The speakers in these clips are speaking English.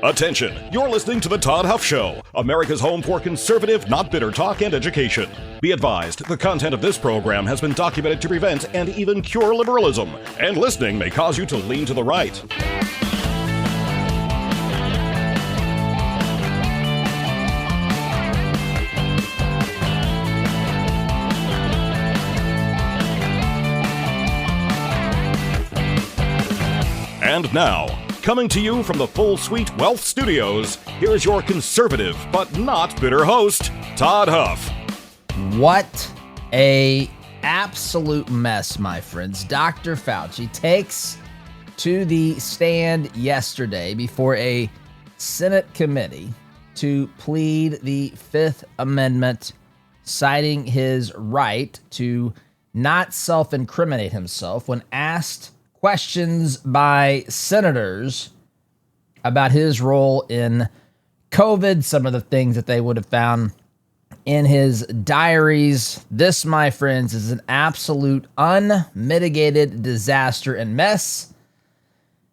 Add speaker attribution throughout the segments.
Speaker 1: Attention, you're listening to The Todd Huff Show, America's home for conservative, not bitter talk and education. Be advised, the content of this program has been documented to prevent and even cure liberalism, and listening may cause you to lean to the right. And now, coming to you from the Full Suite Wealth Studios, here's your conservative but not bitter host, Todd Huff.
Speaker 2: What a absolute mess, my friends. Dr. Fauci takes to the stand yesterday before a Senate committee to plead the Fifth Amendment, citing his right to not self-incriminate himself when asked questions by senators about his role in COVID, some of the things that they would have found in his diaries. This, my friends, is an absolute unmitigated disaster and mess,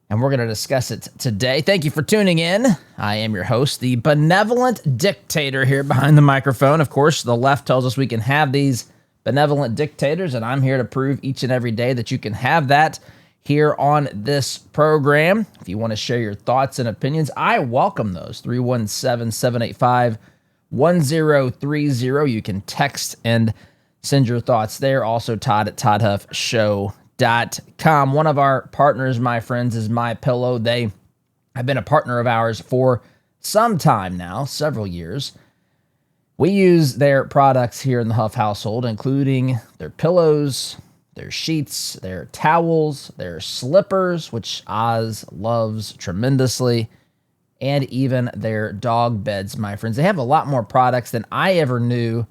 Speaker 2: and we're going to discuss it today. Thank you for tuning in. I am your host, the benevolent dictator here behind the microphone. Of course, the left tells us we can have these benevolent dictators, and I'm here to prove each and every day that you can have that here on this program. If you want to share your thoughts and opinions, I welcome those. 317-785-1030. You can text and send your thoughts there. Also, Todd at ToddHuffShow.com. One of our partners, my friends, is MyPillow. They have been a partner of ours for some time now, several years. We use their products here in the Huff household, including their pillows, their sheets, their towels, their slippers, which Oz loves tremendously, and even their dog beds, my friends. They have a lot more products than I ever knew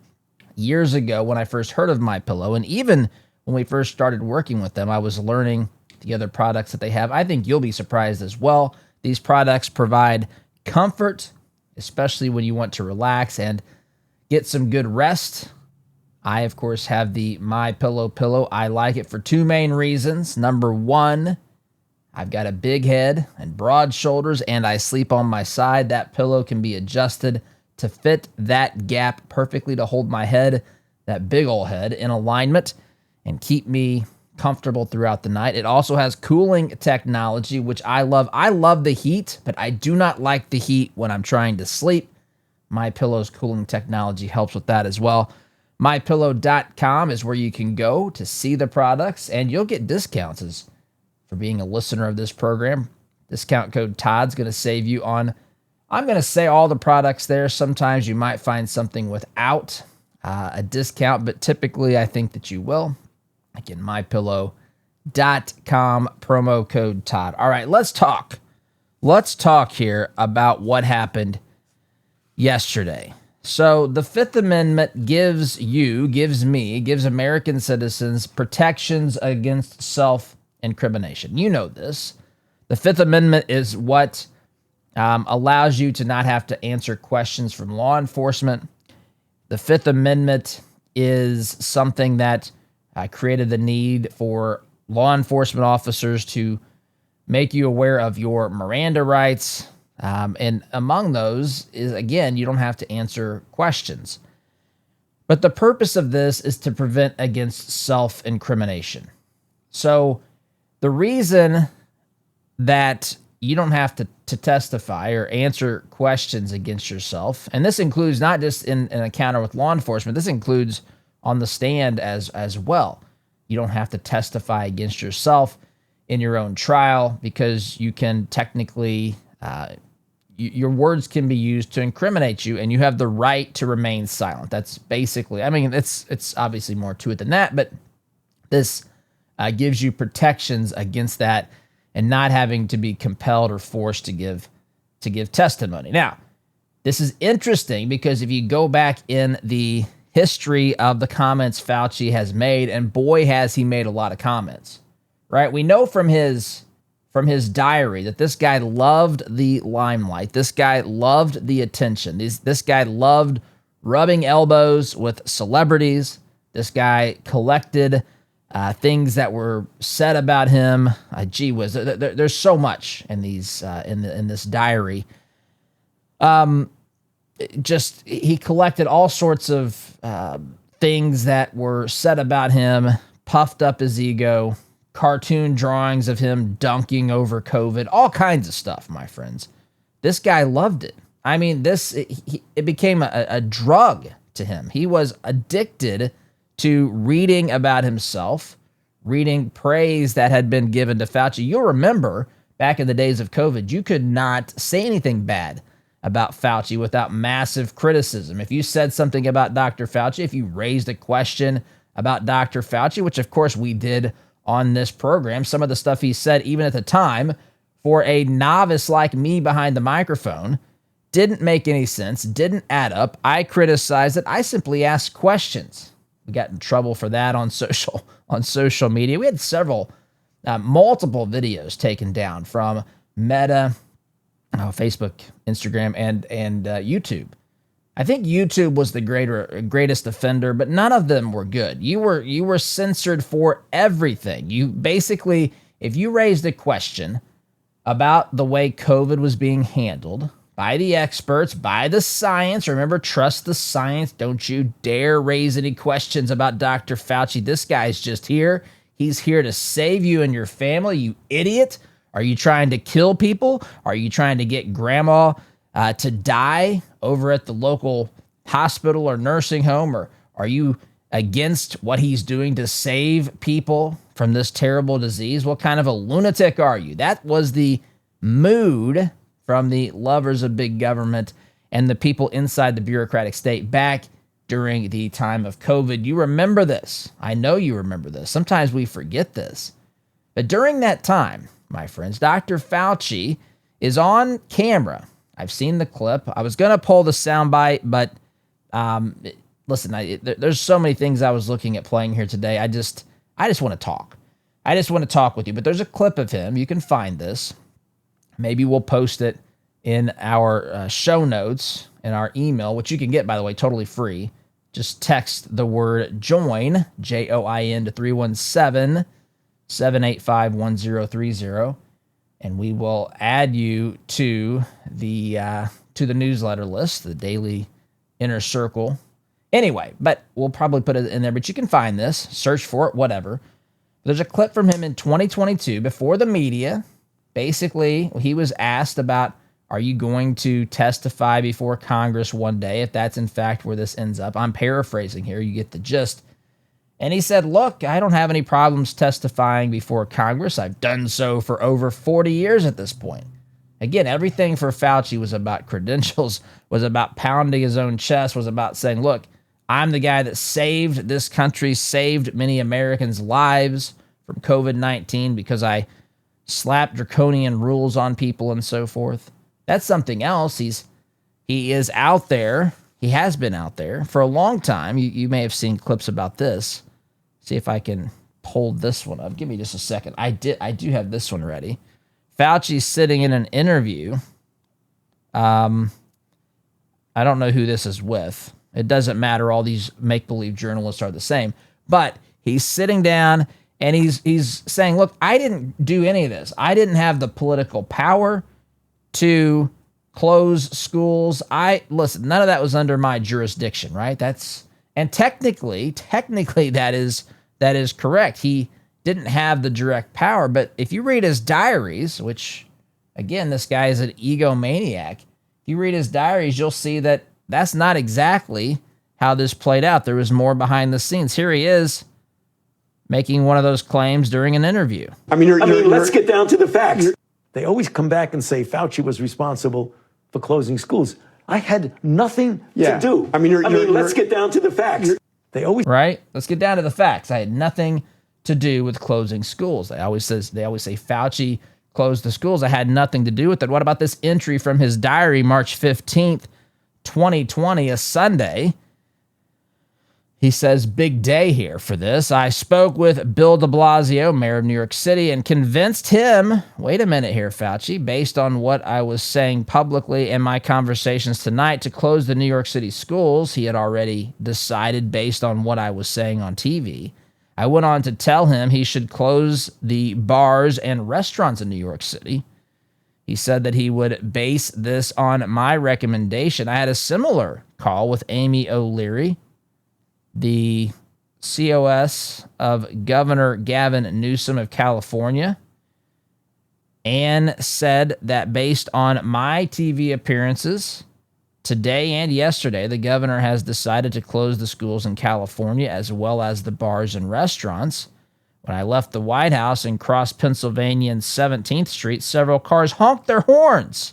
Speaker 2: years ago when I first heard of MyPillow. And even when we first started working with them, I was learning the other products that they have. I think you'll be surprised as well. These products provide comfort, especially when you want to relax and get some good rest. I, of course, have the MyPillow pillow. I like it for two main reasons. Number one, I've got a big head and broad shoulders, and I sleep on my side. That pillow can be adjusted to fit that gap perfectly to hold my head, that big old head, in alignment and keep me comfortable throughout the night. It also has cooling technology, which I love. I love the heat, but I do not like the heat when I'm trying to sleep. MyPillow's cooling technology helps with that as well. MyPillow.com is where you can go to see the products, and you'll get discounts for being a listener of this program. Discount code Todd's going to save you on, I'm going to say, all the products there. Sometimes you might find something without a discount, but typically I think that you will. Again, MyPillow.com, promo code Todd. All right, let's talk. Let's talk here about what happened yesterday. So the Fifth Amendment gives American citizens protections against self-incrimination. You know this. The Fifth Amendment is what allows you to not have to answer questions from law enforcement. The Fifth Amendment is something that created the need for law enforcement officers to make you aware of your Miranda rights. And among those is, again, you don't have to answer questions. But the purpose of this is to prevent against self-incrimination. So the reason that you don't have to testify or answer questions against yourself, and this includes not just in an encounter with law enforcement, this includes on the stand as well. You don't have to testify against yourself in your own trial because you can technically... your words can be used to incriminate you, and you have the right to remain silent. That's basically, I mean, it's obviously more to it than that, but this gives you protections against that and not having to be compelled or forced to give testimony. Now, this is interesting because if you go back in the history of the comments Fauci has made, and boy, has he made a lot of comments, right? We know from his diary that this guy loved the limelight. This guy loved the attention. This guy loved rubbing elbows with celebrities. This guy collected things that were said about him. Gee whiz, there's so much in these in this diary Just he collected all sorts of things that were said about him, puffed up his ego, cartoon drawings of him dunking over COVID, all kinds of stuff, my friends. This guy loved it. I mean, it became a drug to him. He was addicted to reading about himself, reading praise that had been given to Fauci. You'll remember back in the days of COVID, you could not say anything bad about Fauci without massive criticism. If you said something about Dr. Fauci, if you raised a question about Dr. Fauci, which of course we did on this program, some of the stuff he said, even at the time, for a novice like me behind the microphone, didn't make any sense, didn't add up. I criticized it. I simply asked questions. We got in trouble for that on social media. We had multiple videos taken down from Meta, Facebook, Instagram, and YouTube. I think YouTube was the greatest offender, but none of them were good. You were censored for everything. You basically, if you raised a question about the way COVID was being handled by the experts, by the science, remember, trust the science. Don't you dare raise any questions about Dr. Fauci. This guy's just here. He's here to save you and your family, you idiot. Are you trying to kill people? Are you trying to get grandma to die over at the local hospital or nursing home? Or are you against what he's doing to save people from this terrible disease? What kind of a lunatic are you? That was the mood from the lovers of big government and the people inside the bureaucratic state back during the time of COVID. You remember this. I know you remember this. Sometimes we forget this. But during that time, my friends, Dr. Fauci is on camera. I've seen the clip. I was going to pull the soundbite, but listen, there's so many things I was looking at playing here today. I just want to talk. I just want to talk with you. But there's a clip of him. You can find this. Maybe we'll post it in our show notes in our email, which you can get, by the way, totally free. Just text the word JOIN, JOIN, to 317-785-1030, and we will add you to the newsletter list, the Daily Inner Circle. Anyway, but we'll probably put it in there, but you can find this, search for it, whatever. There's a clip from him in 2022 before the media. Basically, he was asked about, are you going to testify before Congress one day, if that's in fact where this ends up? I'm paraphrasing here. You get the gist. And he said, look, I don't have any problems testifying before Congress. I've done so for over 40 years at this point. Again, everything for Fauci was about credentials, was about pounding his own chest, was about saying, look, I'm the guy that saved this country, saved many Americans' lives from COVID-19 because I slapped draconian rules on people and so forth. That's something else. He is out there. He has been out there for a long time. You may have seen clips about this. See if I can pull this one up. Give me just a second. I do have this one ready. Fauci's sitting in an interview. I don't know who this is with. It doesn't matter. All these make-believe journalists are the same. But he's sitting down and he's saying, look, I didn't do any of this. I didn't have the political power to close schools. Listen, none of that was under my jurisdiction, right? And technically that is correct. He didn't have the direct power, but if you read his diaries, which again, this guy is an egomaniac. If you read his diaries, you'll see that that's not exactly how this played out. There was more behind the scenes. Here he is making one of those claims during an interview.
Speaker 3: Let's get down to the facts. They always come back and say Fauci was responsible for closing schools. I had nothing to do. Let's get down to the facts. They always
Speaker 2: Let's get down to the facts. I had nothing to do with closing schools. They always say Fauci closed the schools. I had nothing to do with it. What about this entry from his diary, March 15th, 2020, a Sunday? He says, big day here for this. I spoke with Bill de Blasio, mayor of New York City, and convinced him, wait a minute here, Fauci, based on what I was saying publicly and my conversations tonight, to close the New York City schools. He had already decided based on what I was saying on TV. I went on to tell him he should close the bars and restaurants in New York City. He said that he would base this on my recommendation. I had a similar call with Amy O'Leary, the COS of Governor Gavin Newsom of California, and said that based on my TV appearances today and yesterday, the governor has decided to close the schools in California as well as the bars and restaurants. When I left the White House and crossed Pennsylvania and 17th Street, several cars honked their horns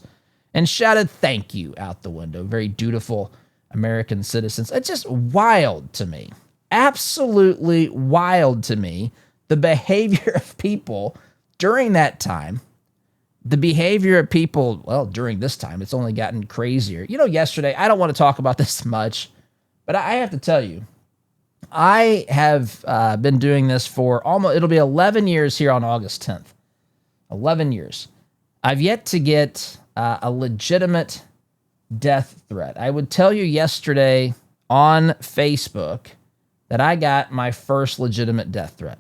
Speaker 2: and shouted thank you out the window. Very dutiful American citizens. It's just wild to me. Absolutely wild to me, the behavior of people during that time. The behavior of people, well, during this time, it's only gotten crazier. You know, yesterday, I don't want to talk about this much, but I have to tell you, I have been doing this for it'll be 11 years here on August 10th. 11 years. I've yet to get a legitimate death threat. I would tell you yesterday on Facebook that I got my first legitimate death threat.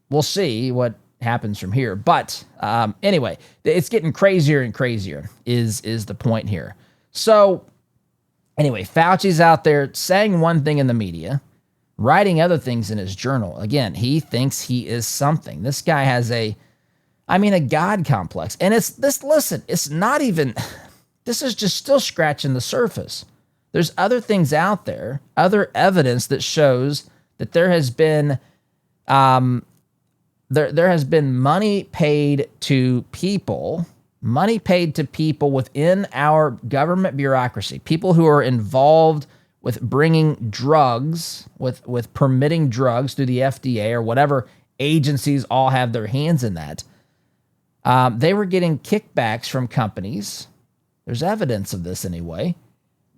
Speaker 2: We'll see what happens from here. But anyway, it's getting crazier and crazier is the point here. So anyway, Fauci's out there saying one thing in the media, writing other things in his journal. Again, he thinks he is something. This guy has a God complex. And it's not even, this is just still scratching the surface. There's other things out there, other evidence that shows that there has been there has been money paid to people within our government bureaucracy, people who are involved with bringing drugs, with permitting drugs through the FDA or whatever agencies all have their hands in that. They were getting kickbacks from companies. There's evidence of this anyway,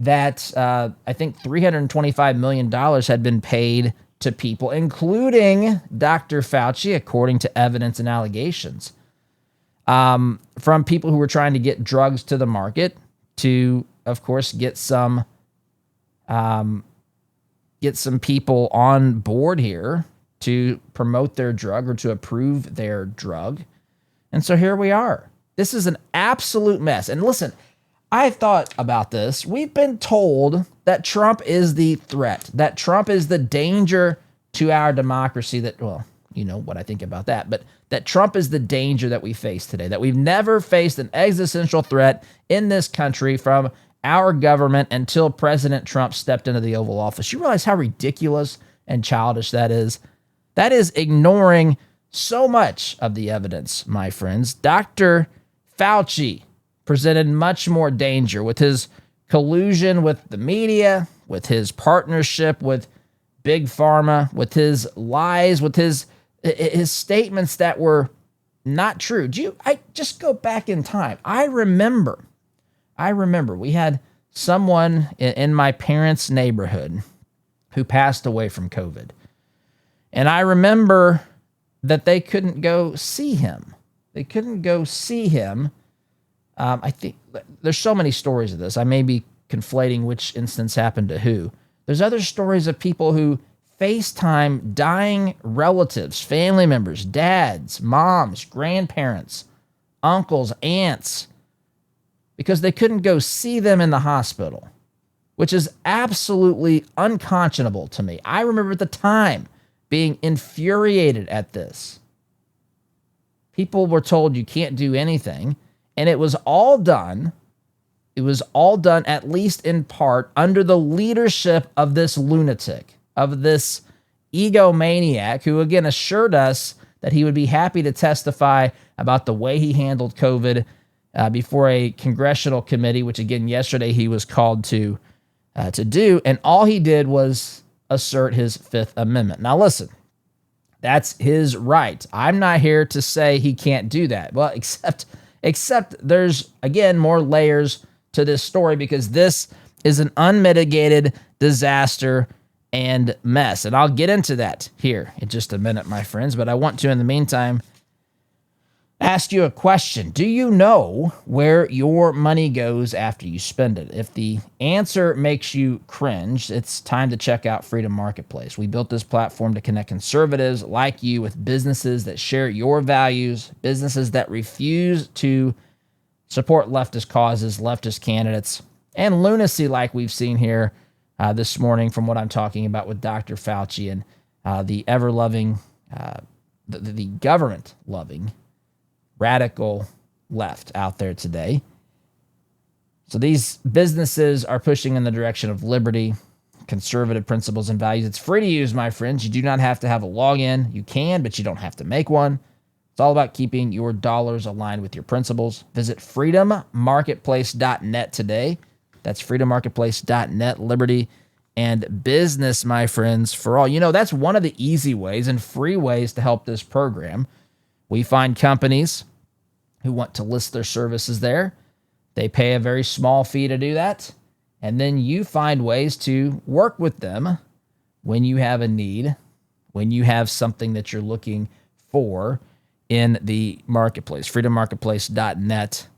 Speaker 2: that I think $325 million had been paid to people, including Dr. Fauci, according to evidence and allegations, from people who were trying to get drugs to the market to, of course, get some people on board here to promote their drug or to approve their drug. And so here we are. This is an absolute mess. And listen, I thought about this. We've been told that Trump is the threat, that Trump is the danger to our democracy, that, well, you know what I think about that, but that Trump is the danger that we face today, that we've never faced an existential threat in this country from our government until President Trump stepped into the Oval Office. You realize how ridiculous and childish that is? That is ignoring so much of the evidence, my friends. Dr. Fauci presented much more danger with his collusion with the media, with his partnership with Big Pharma, with his lies, with his statements that were not true. I just go back in time. I remember we had someone in my parents' neighborhood who passed away from COVID. And I remember that they couldn't go see him. They couldn't go see him. I think there's so many stories of this. I may be conflating which instance happened to who. There's other stories of people who FaceTime dying relatives, family members, dads, moms, grandparents, uncles, aunts, because they couldn't go see them in the hospital, which is absolutely unconscionable to me. I remember at the time being infuriated at this. People were told you can't do anything, and it was all done. It was all done, at least in part, under the leadership of this lunatic, of this egomaniac who, again, assured us that he would be happy to testify about the way he handled COVID before a congressional committee, which, again, yesterday he was called to do. And all he did was assert his Fifth Amendment. Now, listen, that's his right. I'm not here to say he can't do that. Well, except there's, again, more layers to this story, because this is an unmitigated disaster and mess. And I'll get into that here in just a minute, my friends. But I want to, in the meantime, ask you a question. Do you know where your money goes after you spend it? If the answer makes you cringe, it's time to check out Freedom Marketplace. We built this platform to connect conservatives like you with businesses that share your values, businesses that refuse to support leftist causes, leftist candidates, and lunacy like we've seen here this morning from what I'm talking about with Dr. Fauci and the ever-loving, the government-loving, radical left out there today. So these businesses are pushing in the direction of liberty, conservative principles and values. It's free to use, my friends. You do not have to have a login. You can, but you don't have to make one. It's all about keeping your dollars aligned with your principles. Visit freedommarketplace.net today. That's freedommarketplace.net, liberty and business, my friends, for all. You know, that's one of the easy ways and free ways to help this program. We find companies who want to list their services there. They pay a very small fee to do that. And then you find ways to work with them when you have a need, when you have something that you're looking for in the marketplace. freedommarketplace.net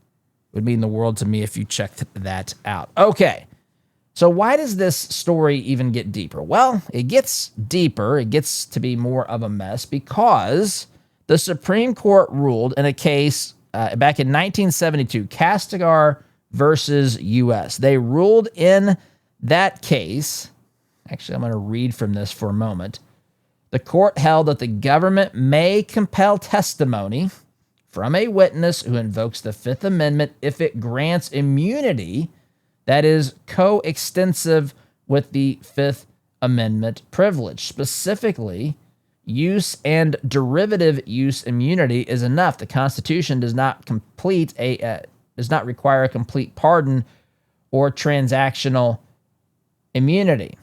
Speaker 2: would mean the world to me if you checked that out. Okay, so why does this story even get deeper? Well, it gets deeper. It gets to be more of a mess because the Supreme Court ruled in a case back in 1972, Castigar versus U.S. They ruled in that case. Actually, I'm going to read from this for a moment. The court held that the government may compel testimony from a witness who invokes the Fifth Amendment if it grants immunity that is coextensive with the Fifth Amendment privilege. Specifically, use and derivative use immunity is enough. The Constitution does not require a complete pardon or transactional immunity.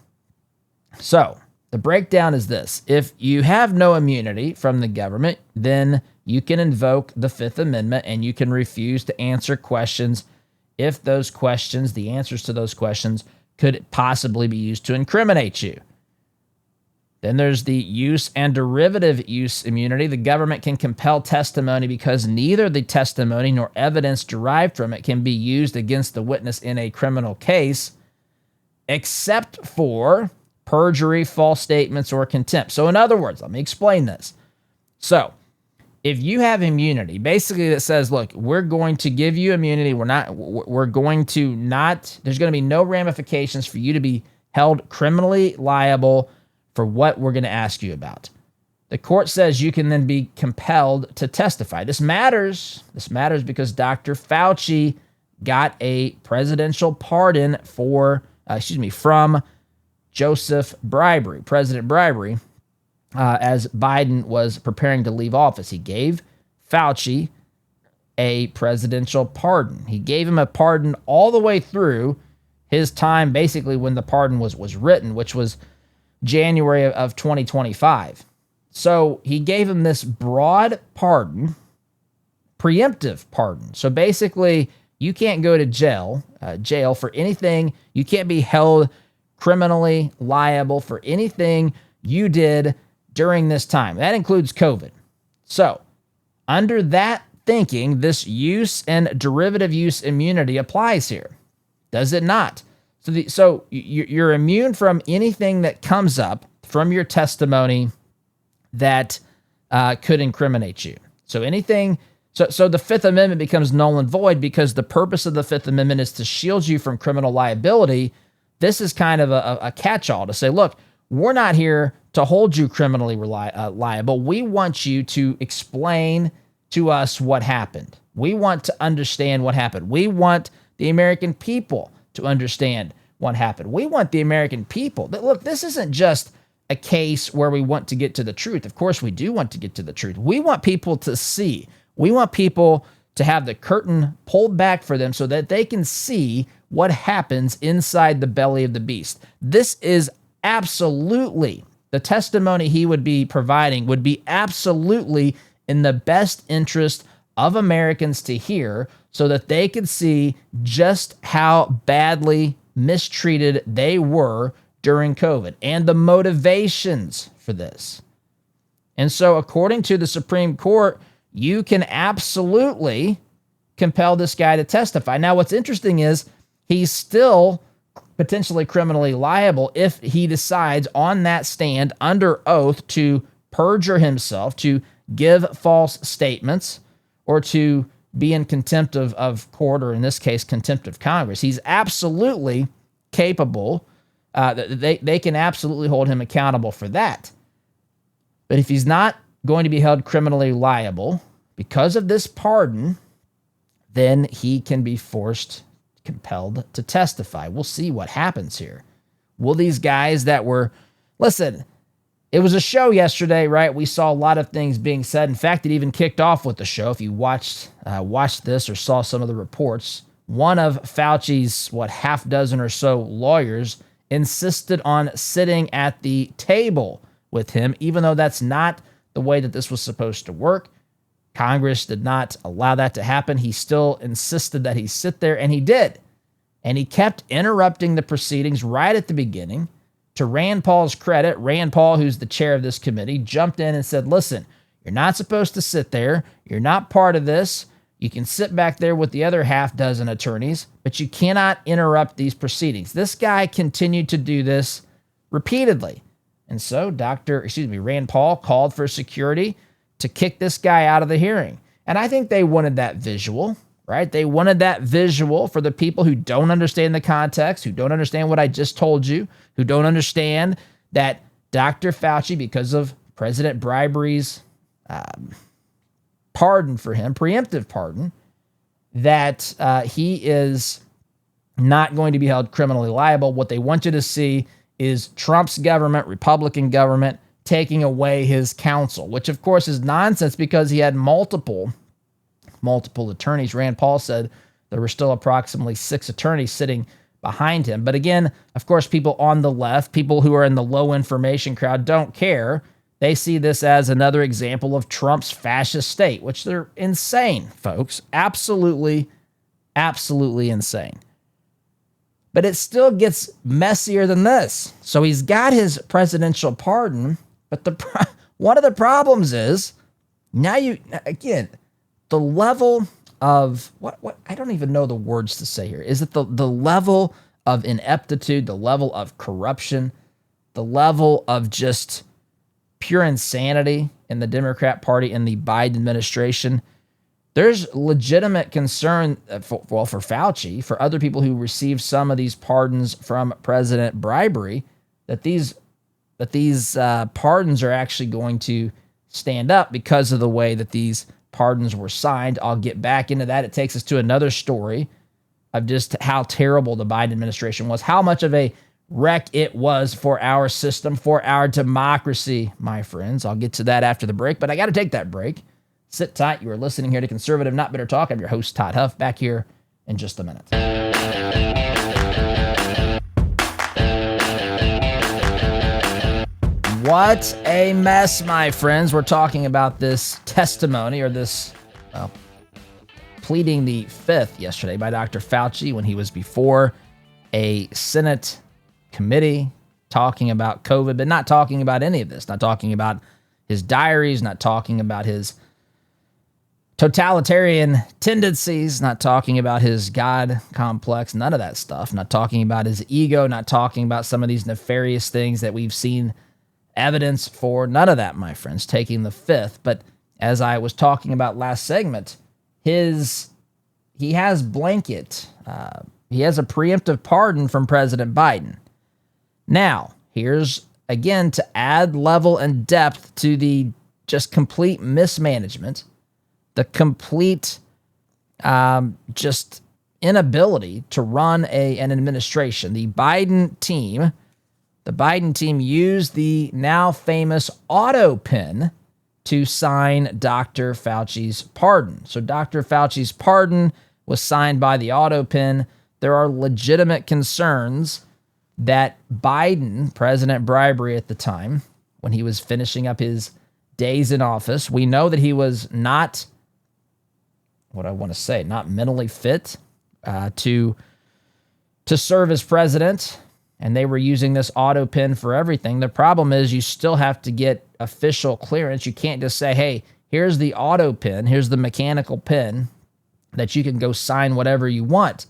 Speaker 2: So the breakdown is this. If you have no immunity from the government, then you can invoke the Fifth Amendment and you can refuse to answer questions if those questions, the answers to those questions, could possibly be used to incriminate you. Then there's the use and derivative use immunity. The government can compel testimony because neither the testimony nor evidence derived from it can be used against the witness in a criminal case, except for perjury, false statements, or contempt. So in other words, let me explain this. So if you have immunity, basically that says, look, we're going to give you immunity. There's going to be no ramifications for you to be held criminally liable for what we're going to ask you about. The court says you can then be compelled to testify. This matters. This matters because Dr. Fauci got a presidential pardon from President bribery, as Biden was preparing to leave office. He gave Fauci a presidential pardon. He gave him a pardon all the way through his time, basically when the pardon was written, which was January of 2025. So he gave him this broad pardon, preemptive pardon. So basically, you can't go to jail for anything. You can't be held criminally liable for anything you did during this time. That includes COVID. So under that thinking, this use and derivative use immunity applies here. Does it not? So you're immune from anything that comes up from your testimony that could incriminate you. So anything. So the Fifth Amendment becomes null and void because the purpose of the Fifth Amendment is to shield you from criminal liability. This is kind of a catch-all to say, look, we're not here to hold you criminally liable. We want you to explain to us what happened. We want to understand what happened. We want the American people to understand what happened. We want the American people. Look, this isn't just a case where we want to get to the truth. Of course, we do want to get to the truth. We want people to see. We want people to have the curtain pulled back for them so that they can see what happens inside the belly of the beast. This is absolutely, the testimony he would be providing would be absolutely in the best interest of Americans to hear so that they could see just how badly mistreated they were during COVID and the motivations for this. And so according to the Supreme Court, you can absolutely compel this guy to testify. Now, what's interesting is he's still potentially criminally liable if he decides on that stand under oath to perjure himself, to give false statements, or to be in contempt of court, or in this case, contempt of Congress. He's absolutely capable. They can absolutely hold him accountable for that. But if he's not going to be held criminally liable because of this pardon, then he can be compelled to testify. We'll see what happens here. Will these guys that were, listen, it was a show yesterday, right? We saw a lot of things being said. In fact, it even kicked off with the show. If you watched this or saw some of the reports, one of Fauci's, half dozen or so lawyers insisted on sitting at the table with him, even though that's not the way that this was supposed to work. Congress did not allow that to happen. He still insisted that he sit there, and he did. And he kept interrupting the proceedings right at the beginning. To Rand Paul's credit, Rand Paul, who's the chair of this committee, jumped in and said, listen, you're not supposed to sit there. You're not part of this. You can sit back there with the other half dozen attorneys, but you cannot interrupt these proceedings. This guy continued to do this repeatedly. And so Rand Paul called for security to kick this guy out of the hearing. And I think they wanted that visual, right? They wanted that visual for the people who don't understand the context, who don't understand what I just told you, who don't understand that Dr. Fauci, because of President Bribery's pardon for him, preemptive pardon, that he is not going to be held criminally liable. What they want you to see is Trump's government, Republican government, taking away his counsel, which of course is nonsense because he had multiple attorneys. Rand Paul said there were still approximately 6 attorneys sitting behind him. But again, of course, people on the left, people who are in the low information crowd, don't care. They see this as another example of Trump's fascist state, which they're insane, folks. Absolutely, absolutely insane. But it still gets messier than this. So he's got his presidential pardon, but one of the problems is now the level of what I don't even know the words to say here. Is it the level of ineptitude, the level of corruption, the level of just pure insanity in the Democrat Party and the Biden administration? There's legitimate concern for Fauci, for other people who received some of these pardons from President Bribery, that these pardons are actually going to stand up because of the way that these pardons were signed. I'll get back into that. It takes us to another story of just how terrible the Biden administration was, how much of a wreck it was for our system, for our democracy, my friends. I'll get to that after the break, but I got to take that break. Sit tight. You are listening here to Conservative Not Bitter Talk. I'm your host, Todd Huff, back here in just a minute. What a mess, my friends. We're talking about this testimony, or this, pleading the fifth yesterday by Dr. Fauci when he was before a Senate committee talking about COVID, but not talking about any of this, not talking about his diaries, not talking about his totalitarian tendencies, not talking about his God complex, none of that stuff, not talking about his ego, not talking about some of these nefarious things that we've seen evidence for, none of that, my friends, taking the fifth. But as I was talking about last segment, he has he has a preemptive pardon from President Biden. Now, here's, again, to add level and depth to the just complete mismanagement, the complete just inability to run an administration. The Biden team used the now famous autopen to sign Dr. Fauci's pardon. So Dr. Fauci's pardon was signed by the autopen. There are legitimate concerns that Biden, President Bribery at the time, when he was finishing up his days in office, we know that he was not mentally fit to serve as president, and they were using this autopen for everything. The problem is you still have to get official clearance. You can't just say, hey, here's the auto pen, here's the mechanical pen that you can go sign whatever you want.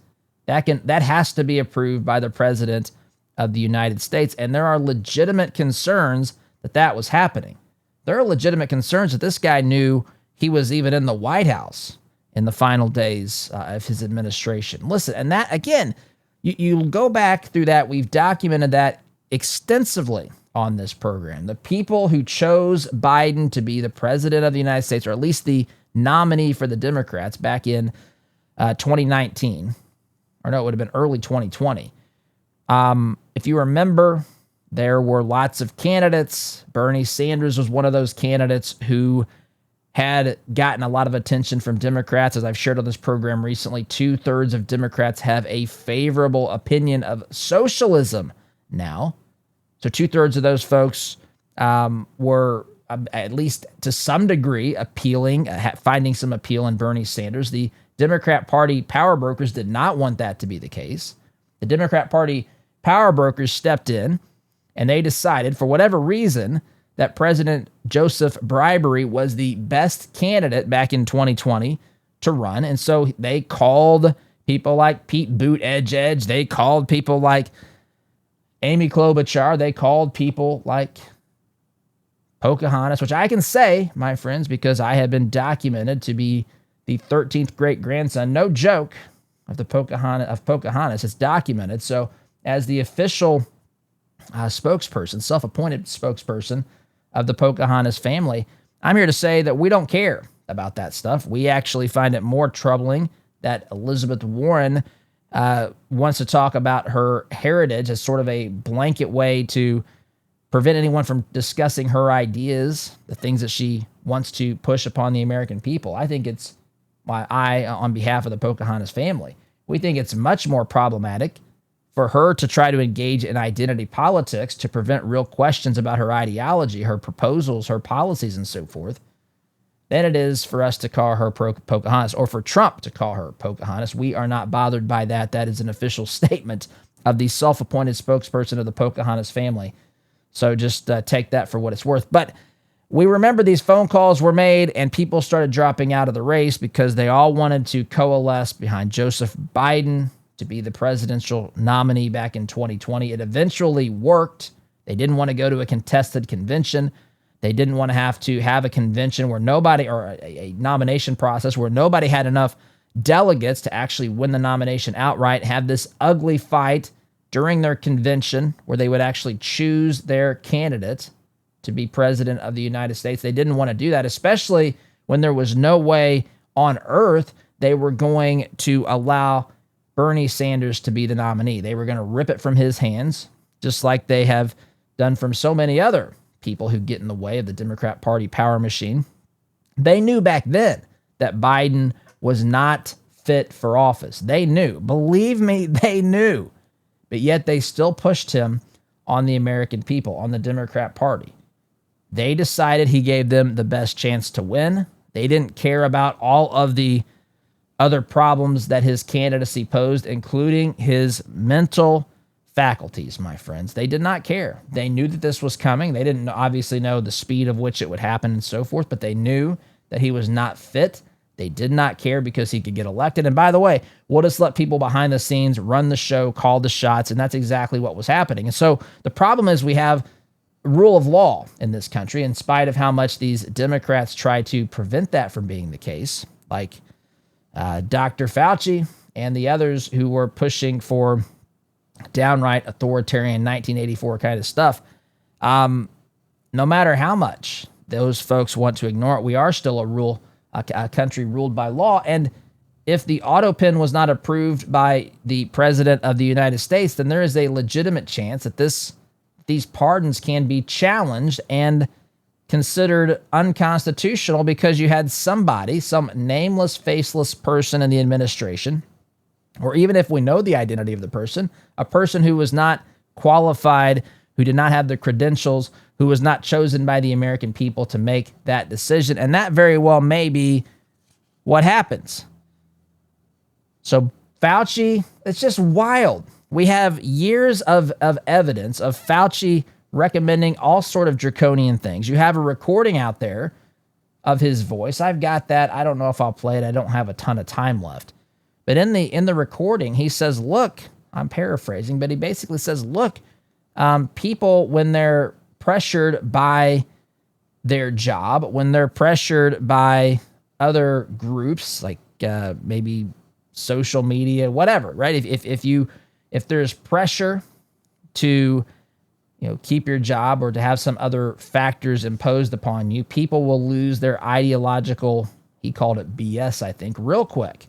Speaker 2: That has to be approved by the president of the United States. And there are legitimate concerns that was happening. There are legitimate concerns that this guy knew he was even in the White House in the final days of his administration. Listen, and that, again, you go back through that. We've documented that extensively on this program. The people who chose Biden to be the president of the United States, or at least the nominee for the Democrats back in 2019, or no, it would have been early 2020. If you remember, there were lots of candidates. Bernie Sanders was one of those candidates who had gotten a lot of attention from Democrats. As I've shared on this program recently, 2/3 of Democrats have a favorable opinion of socialism now. So 2/3 of those folks were, at least to some degree, appealing, finding some appeal in Bernie Sanders. The Democrat Party power brokers did not want that to be the case. The Democrat Party power brokers stepped in, and they decided, for whatever reason, that President Joseph Bribery was the best candidate back in 2020 to run. And so they called people like Pete Buttigieg. They called people like Amy Klobuchar. They called people like Pocahontas, which I can say, my friends, because I have been documented to be the 13th great-grandson, no joke, of Pocahontas. It's documented. So as the official spokesperson, self-appointed spokesperson of the Pocahontas family, I'm here to say that we don't care about that stuff. We actually find it more troubling that Elizabeth Warren wants to talk about her heritage as sort of a blanket way to prevent anyone from discussing her ideas, the things that she wants to push upon the American people. I think it's on behalf of the Pocahontas family, we think it's much more problematic for her to try to engage in identity politics to prevent real questions about her ideology, her proposals, her policies, and so forth, than it is for us to call her Pocahontas, or for Trump to call her Pocahontas. We are not bothered by that. That is an official statement of the self-appointed spokesperson of the Pocahontas family. So just take that for what it's worth. But we remember these phone calls were made, and people started dropping out of the race because they all wanted to coalesce behind Joseph Biden to be the presidential nominee back in 2020. It eventually worked. They didn't want to go to a contested convention. They didn't want to have a convention where nobody, or a nomination process where nobody had enough delegates to actually win the nomination outright, have this ugly fight during their convention where they would actually choose their candidate to be president of the United States. They didn't want to do that, especially when there was no way on earth they were going to allow Bernie Sanders to be the nominee. They were going to rip it from his hands, just like they have done from so many other people who get in the way of the Democrat Party power machine. They knew back then that Biden was not fit for office. They knew. Believe me, they knew. But yet they still pushed him on the American people, on the Democrat Party. They decided he gave them the best chance to win. They didn't care about all of the other problems that his candidacy posed, including his mental faculties, my friends. They did not care. They knew that this was coming. They didn't obviously know the speed of which it would happen and so forth, but they knew that he was not fit. They did not care because he could get elected. And by the way, we'll just let people behind the scenes run the show, call the shots, and that's exactly what was happening. And so the problem is we have rule of law in this country, in spite of how much these Democrats try to prevent that from being the case, like Dr. Fauci and the others who were pushing for downright authoritarian 1984 kind of stuff. No matter how much those folks want to ignore it, we are still a country ruled by law. And if the autopen was not approved by the president of the United States, then there is a legitimate chance that these pardons can be challenged and considered unconstitutional because you had somebody, some nameless, faceless person in the administration, or even if we know the identity of the person, a person who was not qualified, who did not have the credentials, who was not chosen by the American people to make that decision. And that very well may be what happens. So Fauci, it's just wild. We have years of evidence of Fauci recommending all sort of draconian things. You have a recording out there of his voice. I've got that. I don't know if I'll play it. I don't have a ton of time left. But in the recording, he says, look, I'm paraphrasing, but he basically says, look, people, when they're pressured by their job, when they're pressured by other groups, like maybe social media, whatever, right? If there's pressure to keep your job or to have some other factors imposed upon you, people will lose their ideological, he called it BS, I think, real quick.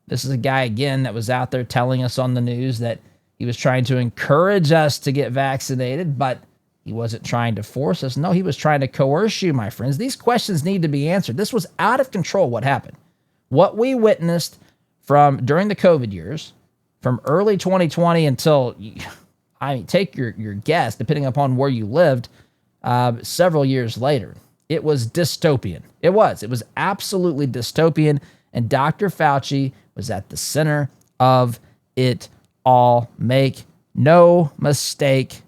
Speaker 2: This is a guy, again, that was out there telling us on the news that he was trying to encourage us to get vaccinated, but he wasn't trying to force us. No, he was trying to coerce you, my friends. These questions need to be answered. This was out of control, what happened. What we witnessed during the COVID years, from early 2020 until, take your guess, depending upon where you lived, several years later, it was dystopian. It was absolutely dystopian, and Dr. Fauci was at the center of it all. Make no mistake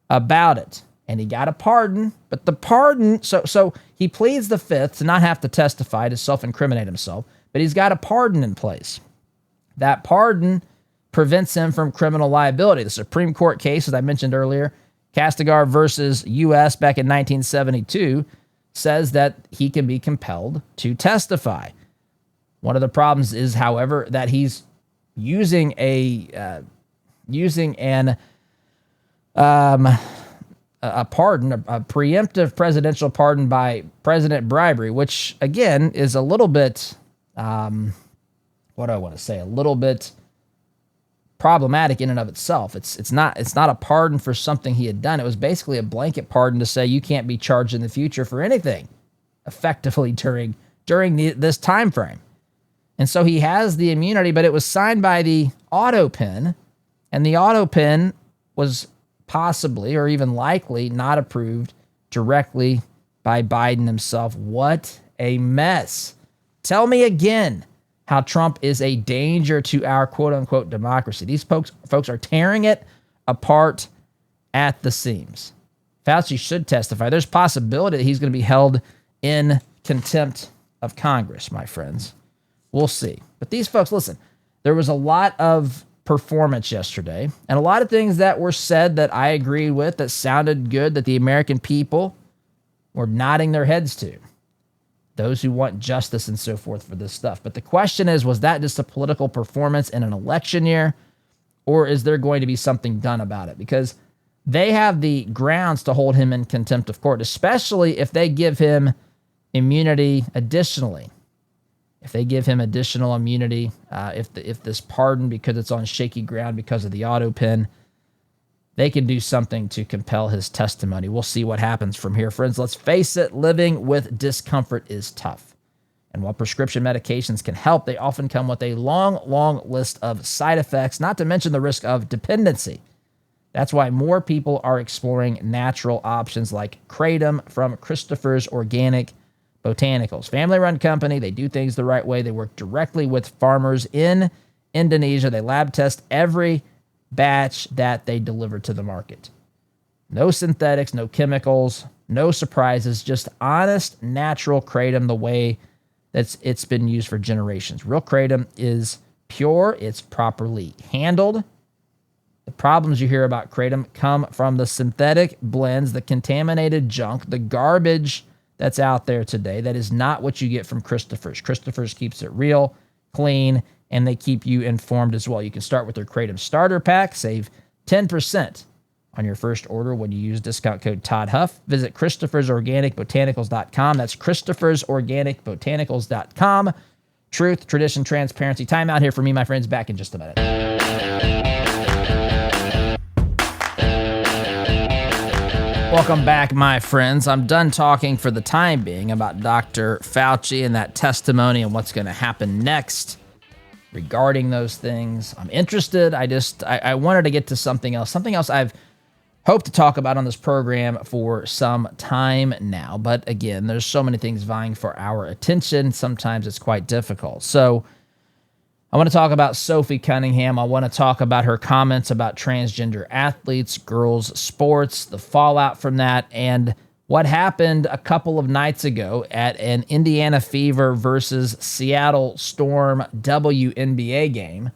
Speaker 2: about it. And he got a pardon, but the pardon, so he pleads the fifth to not have to testify, to self-incriminate himself, but he's got a pardon in place. That pardon prevents him from criminal liability. The Supreme Court case, as I mentioned earlier, Castigar versus U.S. back in 1972, says that he can be compelled to testify. One of the problems is, however, that he's using a pardon, a preemptive presidential pardon by president bribery, which again is a little bit, what do I want to say? A little bit problematic in and of itself. It's not a pardon for something he had done. It was basically a blanket pardon to say you can't be charged in the future for anything, effectively during this time frame. And so he has the immunity, but it was signed by the autopen, and the autopen was possibly or even likely not approved directly by Biden himself. What a mess. Tell me again how Trump is a danger to our quote-unquote democracy. These folks are tearing it apart at the seams. Fauci should testify. There's possibility that he's going to be held in contempt of Congress, my friends. We'll see. But these folks, listen, there was a lot of performance yesterday and a lot of things that were said that I agreed with, that sounded good, that the American people were nodding their heads to. Those who want justice and so forth for this stuff. But the question is, was that just a political performance in an election year, or is there going to be something done about it? Because they have the grounds to hold him in contempt of court, especially if they give him immunity additionally. If they give him additional immunity, if this pardon, because it's on shaky ground because of the autopen, they can do something to compel his testimony. We'll see what happens from here. Friends, let's face it, living with discomfort is tough. And while prescription medications can help, they often come with a long, long list of side effects, not to mention the risk of dependency. That's why more people are exploring natural options like Kratom from Christopher's Organic Botanicals. Family-run company. They do things the right way. They work directly with farmers in Indonesia. They lab test every batch that they deliver to the market. No synthetics, no chemicals, no surprises, just honest, natural kratom the way it's been used for generations. Real kratom is pure. It's properly handled. The problems you hear about kratom come from the synthetic blends, the contaminated junk, the garbage that's out there today. That is not what you get from Christopher's. Christopher's keeps it real, clean, and they keep you informed as well. You can start with their Kratom Starter Pack. Save 10% on your first order when you use discount code Todd Huff. Visit Christopher'sOrganicBotanicals.com. That's Christopher'sOrganicBotanicals.com. Truth, tradition, transparency. Time out here for me, my friends. Back in just a minute. Welcome back, my friends. I'm done talking for the time being about Dr. Fauci and that testimony and what's going to happen next regarding those things. I'm interested. I wanted to get to something else I've hoped to talk about on this program for some time now. But again, there's so many things vying for our attention. Sometimes it's quite difficult. So I want to talk about Sophie Cunningham. I want to talk about her comments about transgender athletes, girls' sports, the fallout from that, and what happened a couple of nights ago at an Indiana Fever versus Seattle Storm WNBA game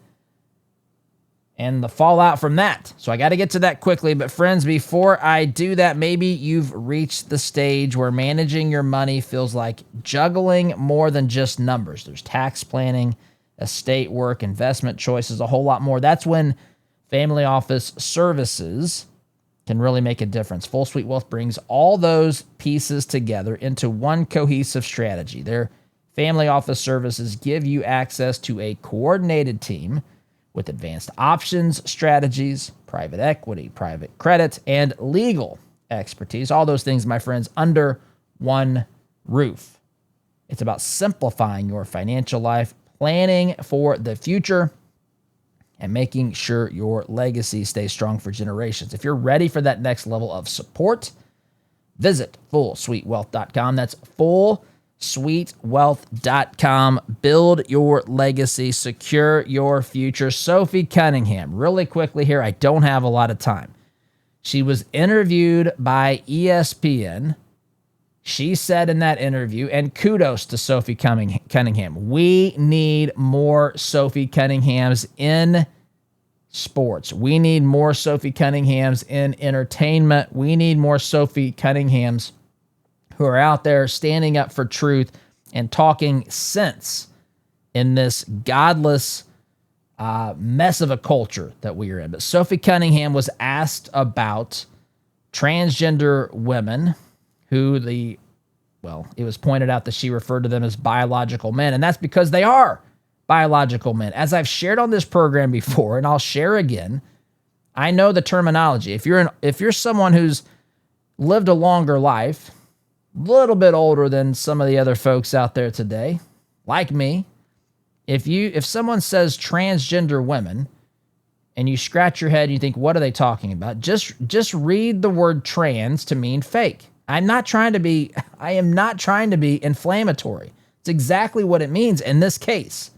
Speaker 2: and the fallout from that. So I got to get to that quickly. But friends, before I do that, maybe you've reached the stage where managing your money feels like juggling more than just numbers. There's tax planning, estate work, investment choices, a whole lot more. That's when family office services can really make a difference. Full Suite Wealth brings all those pieces together into one cohesive strategy. Their family office services give you access to a coordinated team with advanced options, strategies, private equity, private credit, and legal expertise. All those things, my friends, under one roof. It's about simplifying your financial life, planning for the future, and making sure your legacy stays strong for generations. If you're ready for that next level of support, visit fullsuitewealth.com. That's fullsuitewealth.com. Build your legacy, secure your future. Sophie Cunningham, really quickly here, I don't have a lot of time. She was interviewed by ESPN. She said in that interview, and kudos to Sophie Cunningham, we need more Sophie Cunninghams in sports. We need more Sophie Cunninghams in entertainment. We need more Sophie Cunninghams who are out there standing up for truth and talking sense in this godless mess of a culture that we are in. But Sophie Cunningham was asked about transgender women who it was pointed out that she referred to them as biological men, and that's because they are biological men. As I've shared on this program before, and I'll share again, I know the terminology. If you're someone who's lived a longer life, a little bit older than some of the other folks out there today, like me, if someone says transgender women, and you scratch your head and you think, what are they talking about? Just read the word trans to mean fake. I am not trying to be inflammatory. It's exactly what it means in this case.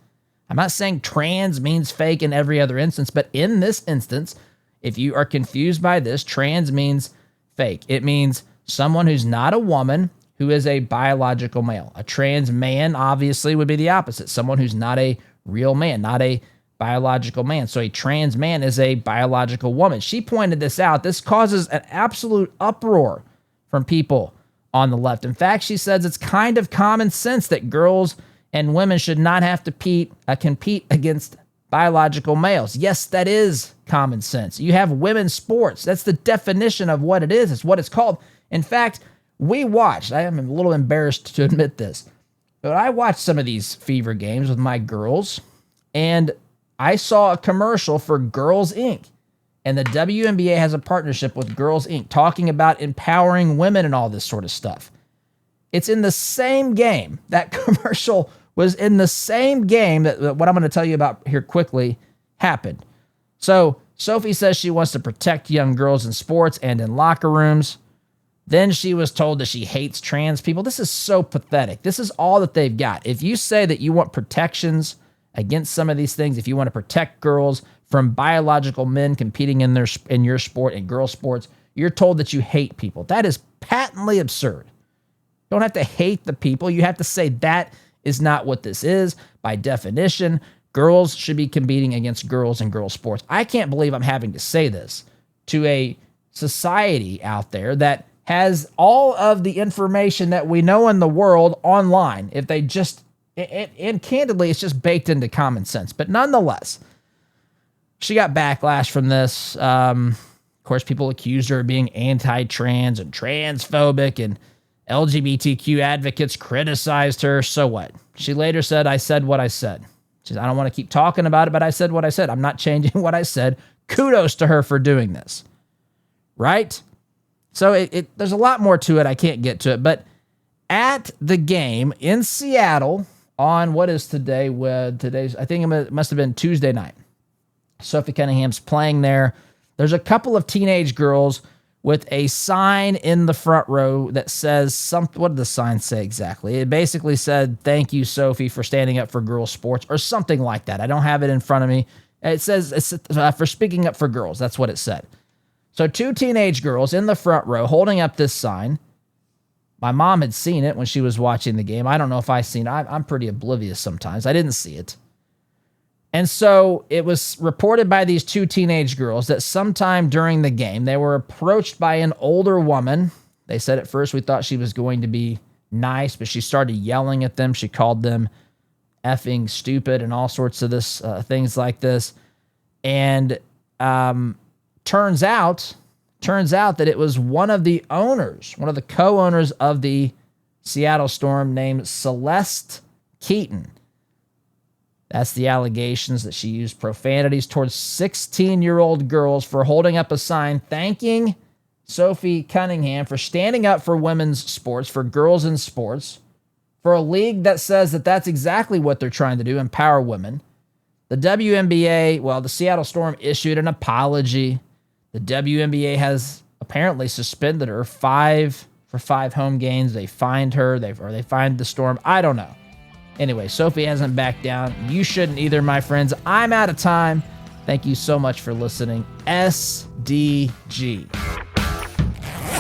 Speaker 2: I'm not saying trans means fake in every other instance, but in this instance, if you are confused by this, trans means fake. It means someone who's not a woman who is a biological male. A trans man obviously would be the opposite. Someone who's not a real man, not a biological man. So a trans man is a biological woman. She pointed this out. This causes an absolute uproar from people on the left. In fact, she says it's kind of common sense that girls and women should not have to compete against biological males. Yes, that is common sense. You have women's sports. That's the definition of what it is. It's what it's called. In fact, we watched, I am a little embarrassed to admit this, but I watched some of these Fever games with my girls, and I saw a commercial for Girls Inc., and the WNBA has a partnership with Girls Inc., talking about empowering women and all this sort of stuff. It's in the same game. That commercial was in the same game that what I'm going to tell you about here quickly happened. So Sophie says she wants to protect young girls in sports and in locker rooms. Then she was told that she hates trans people. This is so pathetic. This is all that they've got. If you say that you want protections against some of these things, if you want to protect girls from biological men competing in your sport and girl sports, you're told that you hate people. That is patently absurd. You don't have to hate the people. You have to say that is not what this is. By definition, girls should be competing against girls in girl sports. I can't believe I'm having to say this to a society out there that has all of the information that we know in the world online. If they just, and candidly, it's just baked into common sense. But nonetheless, she got backlash from this. Of course, people accused her of being anti-trans and transphobic, and LGBTQ advocates criticized her. So what? She later said, I said what I said. She said, I don't want to keep talking about it, but I said what I said. I'm not changing what I said. Kudos to her for doing this. Right? So there's a lot more to it. I can't get to it. But at the game in Seattle on what is today? I think it must have been Tuesday night. Sophie Cunningham's playing there. There's a couple of teenage girls with a sign in the front row that says something. What did the sign say exactly? It basically said, thank you, Sophie, for standing up for girls' sports, or something like that. I don't have it in front of me. It says it's for speaking up for girls. That's what it said. So two teenage girls in the front row holding up this sign. My mom had seen it when she was watching the game. I don't know if I seen it. I'm pretty oblivious sometimes. I didn't see it. And so it was reported by these two teenage girls that sometime during the game, they were approached by an older woman. They said at first we thought she was going to be nice, but she started yelling at them. She called them effing stupid and all sorts of this things like this. And turns out that it was one of the owners, one of the co-owners of the Seattle Storm named Celeste Keaton. That's the allegations, that she used profanities towards 16-year-old girls for holding up a sign thanking Sophie Cunningham for standing up for women's sports, for girls in sports, for a league that says that that's exactly what they're trying to do, empower women. The WNBA, well, the Seattle Storm issued an apology. The WNBA has apparently suspended her for 5 home games. They fined her, they fined the Storm. I don't know. Anyway, Sophie hasn't backed down. You shouldn't either, my friends. I'm out of time. Thank you so much for listening. SDG.